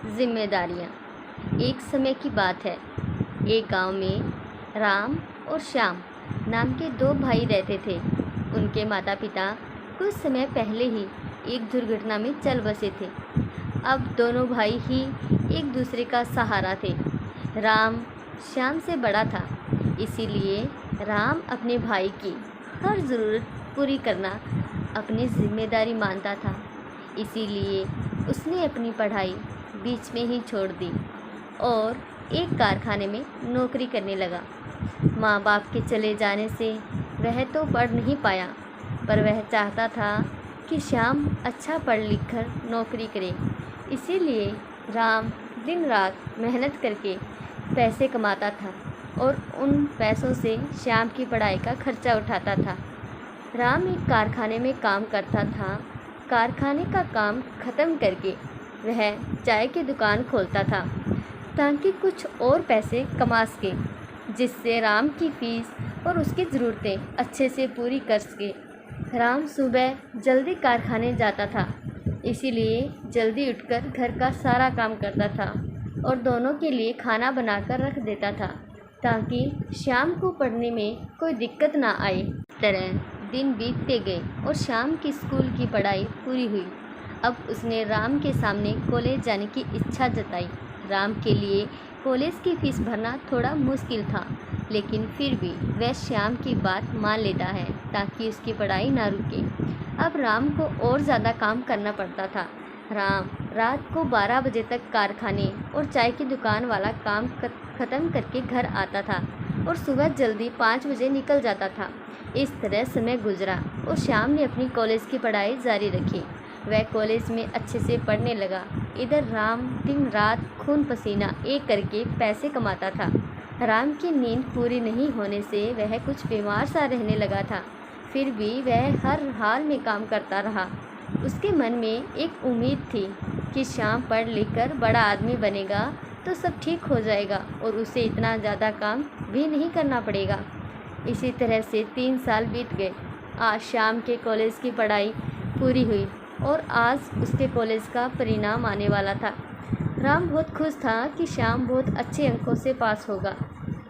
जिम्मेदारियाँ। एक समय की बात है। एक गांव में राम और श्याम नाम के दो भाई रहते थे। उनके माता पिता कुछ समय पहले ही एक दुर्घटना में चल बसे थे। अब दोनों भाई ही एक दूसरे का सहारा थे। राम श्याम से बड़ा था, इसीलिए राम अपने भाई की हर ज़रूरत पूरी करना अपनी जिम्मेदारी मानता था। इसीलिए उसने अपनी पढ़ाई बीच में ही छोड़ दी और एक कारखाने में नौकरी करने लगा। माँ बाप के चले जाने से वह तो पढ़ नहीं पाया, पर वह चाहता था कि श्याम अच्छा पढ़ लिख कर नौकरी करे। इसीलिए राम दिन रात मेहनत करके पैसे कमाता था और उन पैसों से श्याम की पढ़ाई का खर्चा उठाता था। राम एक कारखाने में काम करता था। कारखाने का काम ख़त्म करके वह चाय की दुकान खोलता था ताकि कुछ और पैसे कमा सके, जिससे राम की फ़ीस और उसकी ज़रूरतें अच्छे से पूरी कर सके। राम सुबह जल्दी कारखाने जाता था, इसीलिए जल्दी उठकर घर का सारा काम करता था और दोनों के लिए खाना बनाकर रख देता था ताकि शाम को पढ़ने में कोई दिक्कत ना आए। इस तरह दिन बीतते गए और शाम की स्कूल की पढ़ाई पूरी हुई। अब उसने राम के सामने कॉलेज जाने की इच्छा जताई। राम के लिए कॉलेज की फ़ीस भरना थोड़ा मुश्किल था, लेकिन फिर भी वह श्याम की बात मान लेता है ताकि उसकी पढ़ाई ना रुके। अब राम को और ज़्यादा काम करना पड़ता था। राम रात को 12 बजे तक कारखाने और चाय की दुकान वाला काम ख़त्म करके घर आता था और सुबह जल्दी 5 बजे निकल जाता था। इस तरह समय गुजरा और श्याम ने अपनी कॉलेज की पढ़ाई जारी रखी। वह कॉलेज में अच्छे से पढ़ने लगा। इधर राम दिन रात खून पसीना एक करके पैसे कमाता था। राम की नींद पूरी नहीं होने से वह कुछ बीमार सा रहने लगा था। फिर भी वह हर हाल में काम करता रहा। उसके मन में एक उम्मीद थी कि श्याम पढ़ लिख कर बड़ा आदमी बनेगा तो सब ठीक हो जाएगा और उसे इतना ज़्यादा काम भी नहीं करना पड़ेगा। इसी तरह से 3 साल बीत गए। आज श्याम के कॉलेज की पढ़ाई पूरी हुई और आज उसके कॉलेज का परिणाम आने वाला था। राम बहुत खुश था कि श्याम बहुत अच्छे अंकों से पास होगा।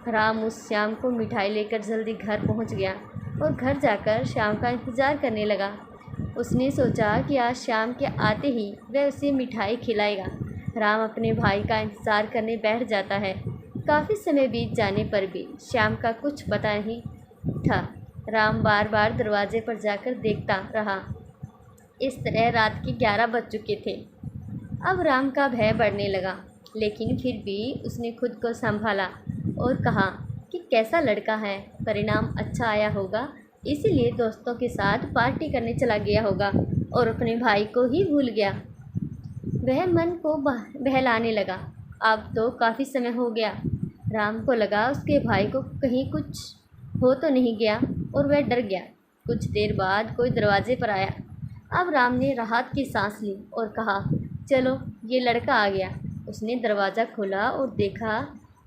राम उस श्याम को मिठाई लेकर जल्दी घर पहुंच गया और घर जाकर श्याम का इंतज़ार करने लगा। उसने सोचा कि आज श्याम के आते ही वह उसे मिठाई खिलाएगा। राम अपने भाई का इंतज़ार करने बैठ जाता है। काफ़ी समय बीत जाने पर भी श्याम का कुछ पता नहीं था। राम बार बार दरवाजे पर जाकर देखता रहा। इस तरह रात के 11 बज चुके थे। अब राम का भय बढ़ने लगा, लेकिन फिर भी उसने खुद को संभाला और कहा कि कैसा लड़का है, परिणाम अच्छा आया होगा, इसीलिए दोस्तों के साथ पार्टी करने चला गया होगा और अपने भाई को ही भूल गया। वह मन को बहलाने लगा। अब तो काफ़ी समय हो गया। राम को लगा उसके भाई को कहीं कुछ हो तो नहीं गया और वह डर गया। कुछ देर बाद कोई दरवाजे पर आया। अब राम ने राहत की सांस ली और कहा, चलो ये लड़का आ गया। उसने दरवाज़ा खोला और देखा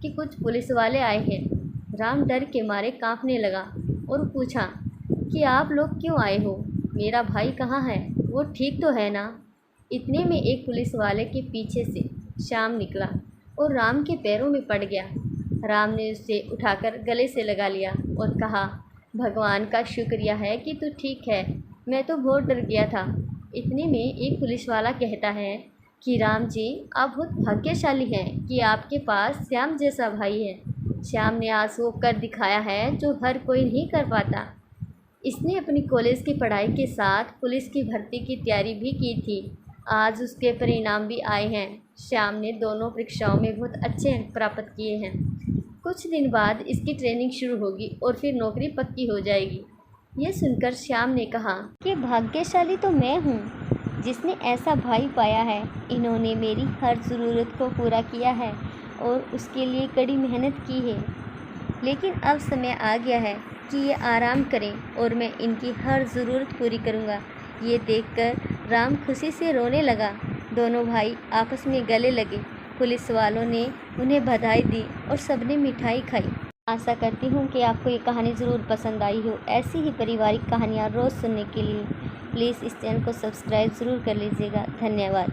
कि कुछ पुलिस वाले आए हैं। राम डर के मारे कांपने लगा और पूछा कि आप लोग क्यों आए हो? मेरा भाई कहाँ है? वो ठीक तो है ना? इतने में एक पुलिस वाले के पीछे से श्याम निकला और राम के पैरों में पड़ गया। राम ने उसे उठाकर गले से लगा लिया और कहा, भगवान का शुक्रिया है कि तू ठीक है, मैं तो बहुत डर गया था। इतने में एक पुलिस वाला कहता है कि राम जी, आप बहुत भाग्यशाली हैं कि आपके पास श्याम जैसा भाई है। श्याम ने आज वो कर दिखाया है जो हर कोई नहीं कर पाता। इसने अपनी कॉलेज की पढ़ाई के साथ पुलिस की भर्ती की तैयारी भी की थी। आज उसके परिणाम भी आए हैं। श्याम ने दोनों परीक्षाओं में बहुत अच्छे अंक प्राप्त किए हैं। कुछ दिन बाद इसकी ट्रेनिंग शुरू होगी और फिर नौकरी पक्की हो जाएगी। यह सुनकर श्याम ने कहा कि भाग्यशाली तो मैं हूँ जिसने ऐसा भाई पाया है। इन्होंने मेरी हर ज़रूरत को पूरा किया है और उसके लिए कड़ी मेहनत की है। लेकिन अब समय आ गया है कि ये आराम करें और मैं इनकी हर ज़रूरत पूरी करूँगा। ये देखकर राम खुशी से रोने लगा। दोनों भाई आपस में गले लगे। पुलिस वालों ने उन्हें बधाई दी और सबने मिठाई खाई। आशा करती हूँ कि आपको ये कहानी ज़रूर पसंद आई हो। ऐसी ही पारिवारिक कहानियाँ रोज़ सुनने के लिए प्लीज़ इस चैनल को सब्सक्राइब ज़रूर कर लीजिएगा। धन्यवाद।